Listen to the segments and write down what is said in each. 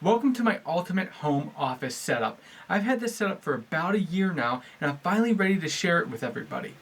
Welcome to my ultimate home office setup. I've had this set up for about a year now, and I'm finally ready to share it with everybody.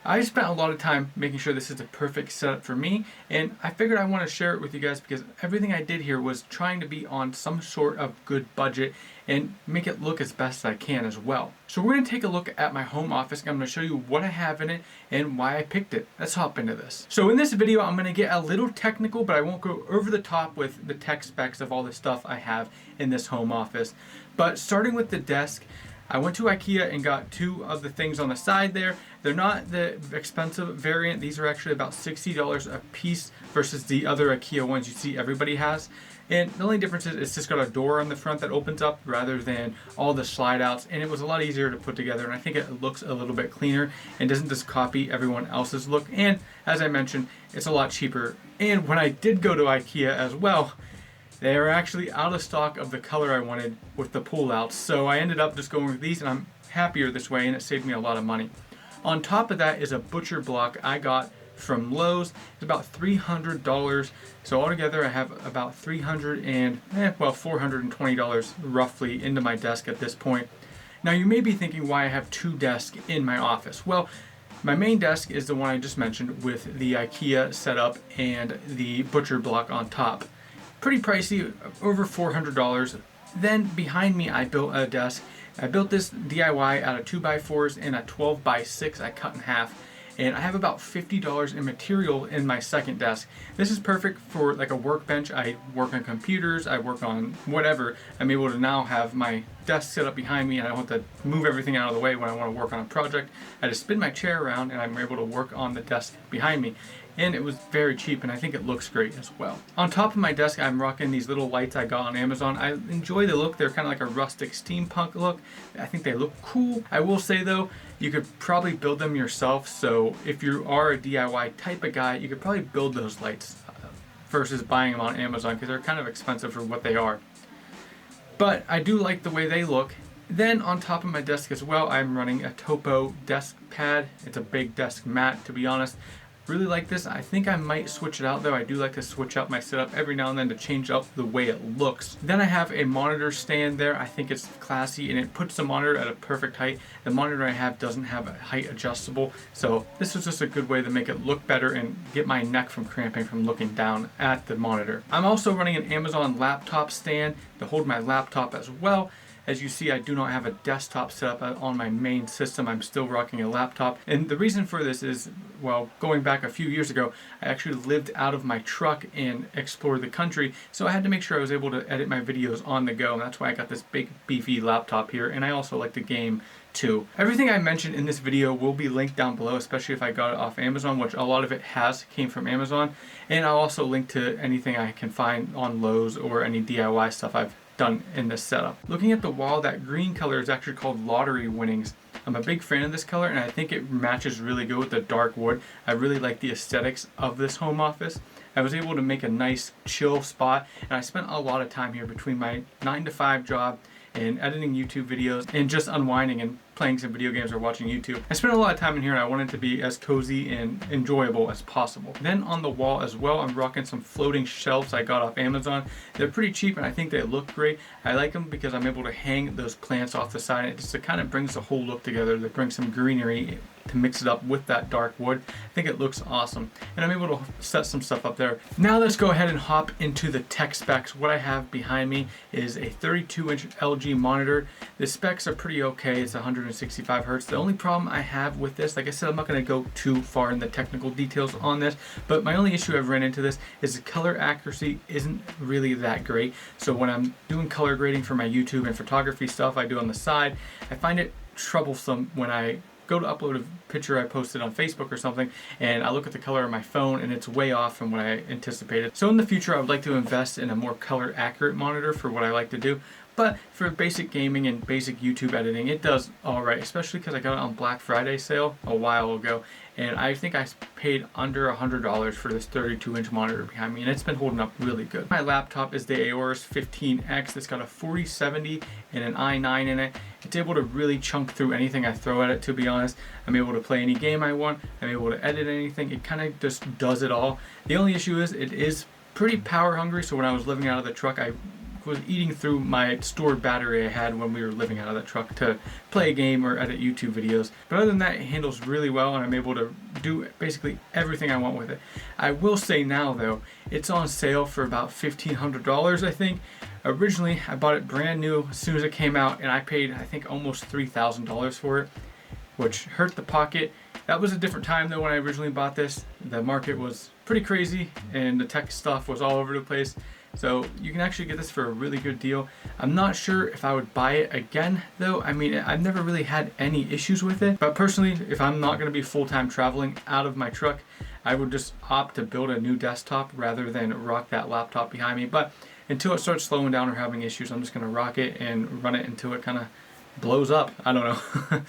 I spent a lot of time making sure this is the perfect setup for me, and I figured I want to share it with you guys because everything I did here was trying to be on some sort of good budget and make it look as best as I can as well. So we're going to take a look at my home office, and I'm going to show you what I have in it and why I picked it. Let's hop into this. So in this video, I'm going to get a little technical, but I won't go over the top with the tech specs of all the stuff I have in this home office. But starting with the desk, I went to IKEA and got two of the things on the side there. They're not the expensive variant. These are actually about $60 a piece versus the other IKEA ones you see everybody has. And the only difference is it's just got a door on the front that opens up rather than all the slide outs. And it was a lot easier to put together. And I think it looks a little bit cleaner and doesn't just copy everyone else's look. And as I mentioned, it's a lot cheaper. And when I did go to IKEA as well, they are actually out of stock of the color I wanted with the pull outs. So I ended up just going with these, and I'm happier this way, and it saved me a lot of money. On top of that is a butcher block I got from Lowe's. It's about $300. So altogether I have about $420 roughly into my desk at this point. Now you may be thinking why I have two desks in my office. Well, my main desk is the one I just mentioned with the IKEA setup and the butcher block on top. Pretty pricey, over $400. Then behind me I built a desk. I built this DIY out of 2x4s and a 12x6 I cut in half. And I have about $50 in material in my second desk. This is perfect for like a workbench. I work on computers, I work on whatever. I'm able to now have my desk set up behind me, and I don't have to move everything out of the way when I want to work on a project. I just spin my chair around and I'm able to work on the desk behind me. And it was very cheap, and I think it looks great as well. On top of my desk, I'm rocking these little lights I got on Amazon. I enjoy the look. They're kind of like a rustic steampunk look. I think they look cool. I will say though, you could probably build them yourself. So if you are a DIY type of guy, you could probably build those lights versus buying them on Amazon because they're kind of expensive for what they are. But I do like the way they look. Then on top of my desk as well, I'm running a Topo desk pad. It's a big desk mat, to be honest. Really like this. I think I might switch it out though. I do like to switch out my setup every now and then to change up the way it looks. Then I have a monitor stand there. I think it's classy and it puts the monitor at a perfect height. The monitor I have doesn't have a height adjustable, so this is just a good way to make it look better and get my neck from cramping from looking down at the monitor. I'm also running an Amazon laptop stand to hold my laptop as well. As you see, I do not have a desktop set up on my main system. I'm still rocking a laptop. And the reason for this is, well, going back a few years ago, I actually lived out of my truck and explored the country. So I had to make sure I was able to edit my videos on the go. And that's why I got this big beefy laptop here. And I also like to game too. Everything I mentioned in this video will be linked down below, especially if I got it off Amazon, which a lot of it came from Amazon. And I'll also link to anything I can find on Lowe's or any DIY stuff I've done in this setup. Looking at the wall, that green color is actually called Lottery Winnings. I'm a big fan of this color and I think it matches really good with the dark wood. I really like the aesthetics of this home office. I was able to make a nice chill spot, and I spent a lot of time here between my 9-to-5 job and editing YouTube videos and just unwinding and playing some video games or watching YouTube. I spent a lot of time in here and I wanted it to be as cozy and enjoyable as possible. Then on the wall as well, I'm rocking some floating shelves I got off Amazon. They're pretty cheap and I think they look great. I like them because I'm able to hang those plants off the side. It just kind of brings the whole look together. They bring some greenery to mix it up with that dark wood. I think it looks awesome. And I'm able to set some stuff up there. Now let's go ahead and hop into the tech specs. What I have behind me is a 32-inch LG monitor. The specs are pretty okay. It's 165 hertz. The only problem I have with this, like I said, I'm not going to go too far in the technical details on this, but my only issue I've ran into this is the color accuracy isn't really that great. So when I'm doing color grading for my YouTube and photography stuff I do on the side, I find it troublesome when I go to upload a picture I posted on Facebook or something, and I look at the color of my phone and it's way off from what I anticipated. So in the future I would like to invest in a more color accurate monitor for what I like to do. But for basic gaming and basic YouTube editing, it does alright, especially because I got it on Black Friday sale a while ago. And I think I paid under $100 for this 32-inch monitor behind me, and it's been holding up really good. My laptop is the Aorus 15X. It's got a 4070 and an i9 in it. It's able to really chunk through anything I throw at it, to be honest. I'm able to play any game I want. I'm able to edit anything. It kind of just does it all. The only issue is it is pretty power hungry, so when I was living out of the truck, I was eating through my stored battery I had when we were living out of that truck to play a game or edit YouTube videos. But other than that, it handles really well, and I'm able to do basically everything I want with it. I will say now though, it's on sale for about $1,500, I think. Originally, I bought it brand new as soon as it came out, and I paid, I think, almost $3,000 for it, which hurt the pocket. That was a different time though when I originally bought this. The market was pretty crazy and the tech stuff was all over the place. So you can actually get this for a really good deal. I'm not sure if I would buy it again though. I mean, I've never really had any issues with it. But personally, if I'm not going to be full-time traveling out of my truck, I would just opt to build a new desktop rather than rock that laptop behind me. But until it starts slowing down or having issues, I'm just going to rock it and run it until it kind of blows up. I don't know.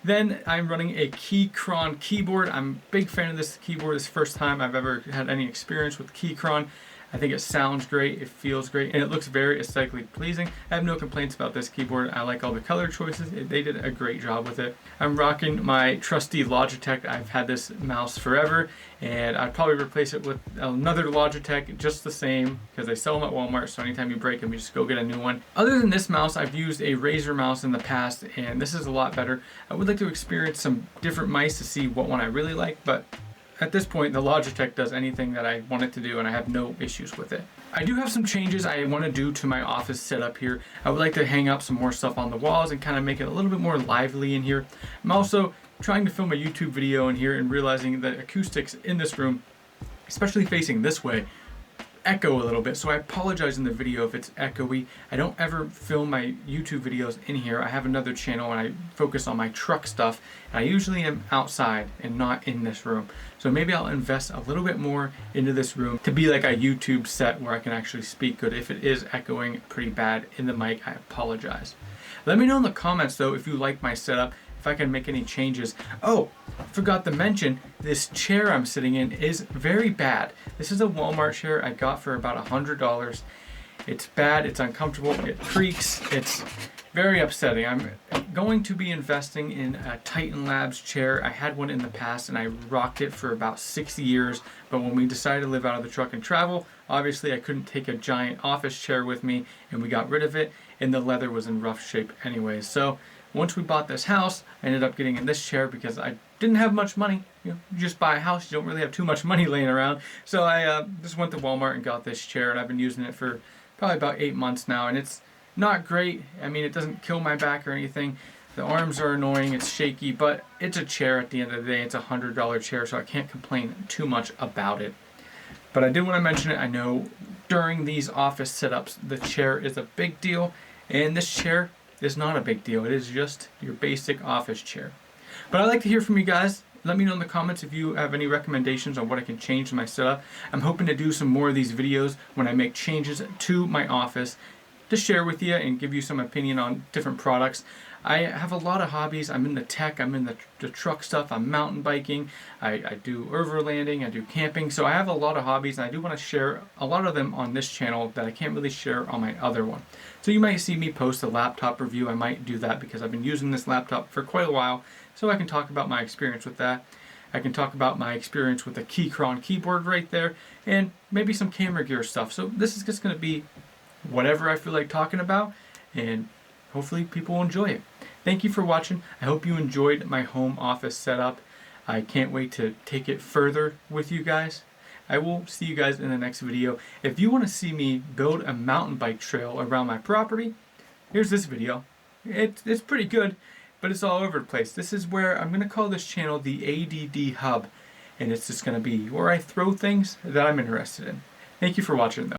Then I'm running a Keychron keyboard. I'm a big fan of this keyboard. This is the first time I've ever had any experience with Keychron. I think it sounds great, it feels great, and it looks very aesthetically pleasing. I have no complaints about this keyboard. I like all the color choices. They did a great job with it. I'm rocking my trusty Logitech. I've had this mouse forever, and I'd probably replace it with another Logitech just the same, because they sell them at Walmart, so anytime you break them, you just go get a new one. Other than this mouse, I've used a Razer mouse in the past, and this is a lot better. I would like to experience some different mice to see what one I really like, but at this point, the Logitech does anything that I want it to do, and I have no issues with it. I do have some changes I want to do to my office setup here. I would like to hang up some more stuff on the walls and kind of make it a little bit more lively in here. I'm also trying to film a YouTube video in here and realizing that acoustics in this room, especially facing this way, echo a little bit, so I apologize in the video if it's echoey. I don't ever film my YouTube videos in here. I have another channel and I focus on my truck stuff, and I usually am outside and not in this room. So maybe I'll invest a little bit more into this room to be like a YouTube set where I can actually speak good. If it is echoing pretty bad in the mic, I apologize. Let me know in the comments though if you like my setup, if I can make any changes. Oh, forgot to mention, this chair I'm sitting in is very bad. This is a Walmart chair I got for about $100. It's bad, it's uncomfortable, it creaks, it's very upsetting. I'm going to be investing in a Titan Labs chair. I had one in the past and I rocked it for about 6 years, but when we decided to live out of the truck and travel, obviously I couldn't take a giant office chair with me, and we got rid of it, and the leather was in rough shape anyways. So once we bought this house, I ended up getting in this chair because I didn't have much money. You just buy a house, you don't really have too much money laying around. So I just went to Walmart and got this chair, and I've been using it for probably about 8 months now, and it's not great. I mean, it doesn't kill my back or anything. The arms are annoying, it's shaky, but it's a chair at the end of the day. It's a $100 chair, so I can't complain too much about it. But I did want to mention it. I know during these office setups, the chair is a big deal, and this chair is not a big deal. It is just your basic office chair. But I'd like to hear from you guys. Let me know in the comments if you have any recommendations on what I can change to my setup. I'm hoping to do some more of these videos when I make changes to my office to share with you and give you some opinion on different products. I have a lot of hobbies. I'm in the tech, I'm in the truck stuff, I'm mountain biking, I do overlanding, I do camping. So I have a lot of hobbies, and I do want to share a lot of them on this channel that I can't really share on my other one. So you might see me post a laptop review. I might do that because I've been using this laptop for quite a while, so I can talk about my experience with that. I can talk about my experience with the Keychron keyboard right there, and maybe some camera gear stuff. So this is just going to be whatever I feel like talking about, and hopefully people will enjoy it. Thank you for watching. I hope you enjoyed my home office setup. I can't wait to take it further with you guys. I will see you guys in the next video. If you want to see me build a mountain bike trail around my property, here's this video. It's pretty good, but it's all over the place. This is where I'm going to call this channel the ADD Hub, and it's just going to be where I throw things that I'm interested in. Thank you for watching though.